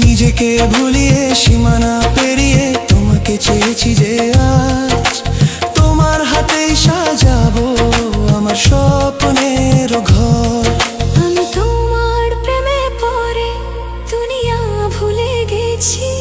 নিজেকে ভুলিয়ে সীমানা পেরিয়ে তোমাকে চেয়েছি যে আজ তোমার হাতেই সাজাবো আমার স্বপ্নের ঘর। আমি তোমার প্রেমে পড়ে দুনিয়া ভুলে গেছি।